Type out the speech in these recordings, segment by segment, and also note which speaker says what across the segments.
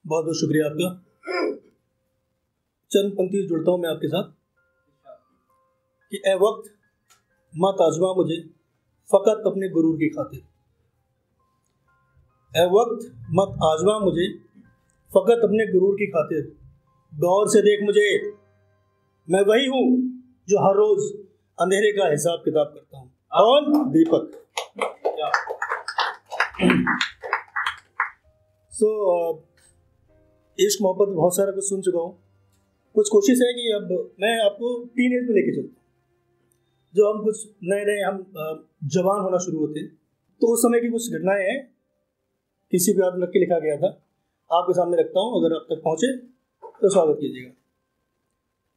Speaker 1: बहुत बहुत शुक्रिया आपका। चंद पंक्ति जुड़ता हूँ मैं आपके साथ कि ए वक्त मत आजमा मुझे फ़कत अपने गुरूर की खातिर। ए वक्त मत आजमा मुझे फ़कत अपने गुरूर की खातिर। गौर से देख मुझे, मैं वही हूँ जो हर रोज़ अंधेरे का हिसाब किताब करता हूँ। कौन? दीपक। इश्क मोहब्बत बहुत सारा कुछ सुन चुका हूँ। कुछ कोशिश है कि अब मैं आपको टीन एज में लेके चलता हूँ। जो हम कुछ नए नए हम जवान होना शुरू होते हैं, तो उस समय की कुछ घटनाएं हैं। किसी को याद रख के लिखा गया था, आपके सामने रखता हूँ। अगर आप तक पहुँचे तो स्वागत कीजिएगा।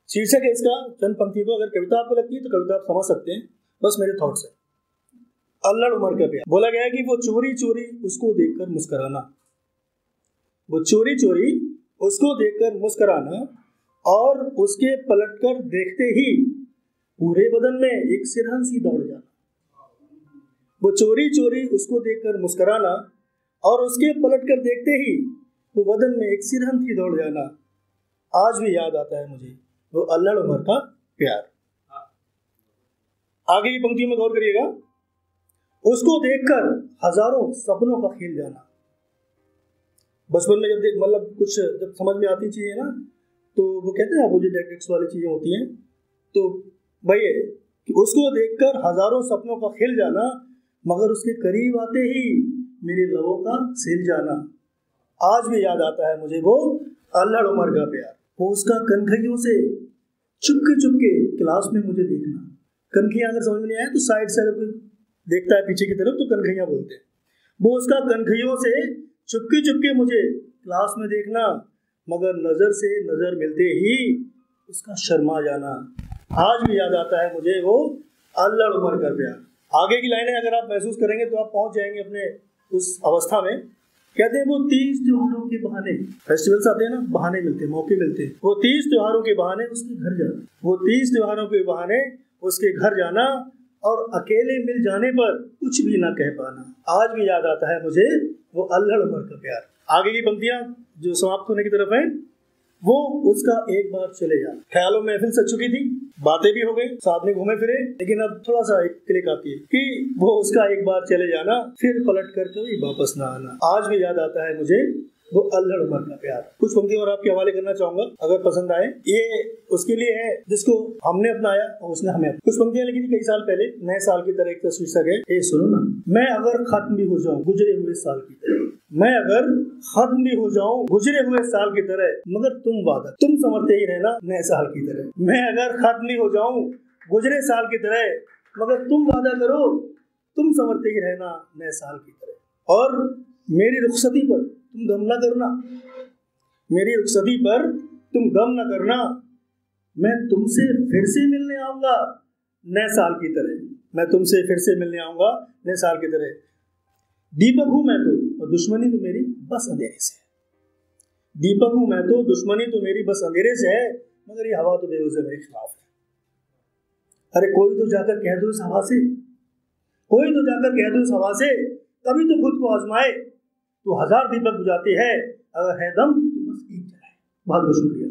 Speaker 1: शीर्षक है इसका, चंद पंक्तियों को। अगर कविता आपको लगती है तो कविता आप समझ सकते हैं, बस मेरे थॉट्स है। अल्लड़ उमर का प्यार। बोला गया है कि वो चोरी चोरी उसको देखकर मुस्कुराना, वो चोरी चोरी उसको देखकर मुस्कुराना, और उसके पलटकर देखते ही पूरे बदन में एक सिरहन सी दौड़ जाना। वो चोरी चोरी उसको देखकर मुस्कुराना, और उसके पलटकर देखते ही वो बदन में एक सिरहन सी दौड़ जाना। आज भी याद आता है मुझे वो अल्लड़ उमर का प्यार। आगे की पंक्ति में गौर करिएगा। उसको देखकर हजारों सपनों का खेल जाना। बचपन में जब मतलब कुछ जब समझ में आती चीजें ना, तो वो कहते हैं अपोजिट एट्रिक्स वाली चीजें होती हैं। तो भाई कि उसको देखकर हजारों सपनों का खेल जाना, मगर उसके करीब आते ही मेरे लबों का सिल जाना। आज भी याद आता है मुझे वो अल्लड़ उमर का प्यार। वो उसका कनखियों से चुपके क्लास में मुझे देखना। कनखियां अगर समझ में नहीं आए तो साइड से अगर कोई देखता है पीछे की तरफ तो कनखियां बोलते हैं। वो उसका कनखियों से चुपके मुझे क्लास में देखना, मगर नजर से नजर मिलते ही उसका शर्मा जाना। आज भी याद आता है मुझे वो अल्लड़ उमर का प्यार। आगे की लाइनें अगर आप महसूस करेंगे तो आप पहुंच जाएंगे अपने उस अवस्था में। कहते हैं वो 30 त्योहारों के बहाने, फेस्टिवल्स आते हैं ना, बहाने मिलते हैं, मौके मिलते हैं। वो 30 त्योहारों के बहाने उसके घर जाना, वो 30 त्योहारों के बहाने उसके घर जाना, और अकेले मिल जाने पर कुछ भी ना कह पाना। आज भी याद आता है मुझे वो अल्लड़ उमर का प्यार। आगे की पंक्तियां जो समाप्त होने की तरफ है, वो उसका एक बार चले जाना। ख्यालों में महफिल सज चुकी थी, बातें भी हो गई, साथ में घूमे फिरे, लेकिन अब थोड़ा सा एक क्लिक आती है कि वो उसका एक बार चले जाना, फिर पलट कर कभी वापस ना आना। आज भी याद आता है मुझे वो अल्लड़ उमर का प्यार। कुछ पंक्ति और आपके हवाले करना चाहूंगा, अगर पसंद आए। ये उसके लिए है जिसको हमने अपनाया और उसने हमें। कुछ पंक्तियां लिखी थी कई साल पहले, नए साल की तरह। एक शीर्षक है, ए सुनो ना, मैं अगर खत्म भी हो जाऊं गुजरे हुए साल की तरह, मैं अगर खत्म भी हो जाऊं गुजरे हुए साल की तरह, मगर तुम वादा तुम समझते ही रहना नए साल की तरह। मैं अगर खत्म भी हो जाऊं गुजरे साल की तरह, मगर तुम वादा करो तुम समझते ही रहना नए साल की तरह। और मेरी रुखसती पर तुम गम न करना, मेरी रुखसती पर तुम गम न करना, मैं तुमसे फिर से मिलने आऊंगा नए साल की तरह, मैं तुमसे फिर से मिलने आऊंगा नए साल की तरह। दीपक हूं मैं तो, और दुश्मनी तो मेरी बस अंधेरे से है। दीपक हूं मैं तो, दुश्मनी तो मेरी बस अंधेरे से है, मगर ये हवा तो बेवजह मेरे खिलाफ है। अरे कोई तो जाकर कह दो इस हवा से, कोई तो जाकर कह दो इस हवा से, कभी तो खुद को आजमाए, तो 1000 दीपक बुझाती है, अगर है दम तो बस एक जलाए। बहुत बहुत शुक्रिया।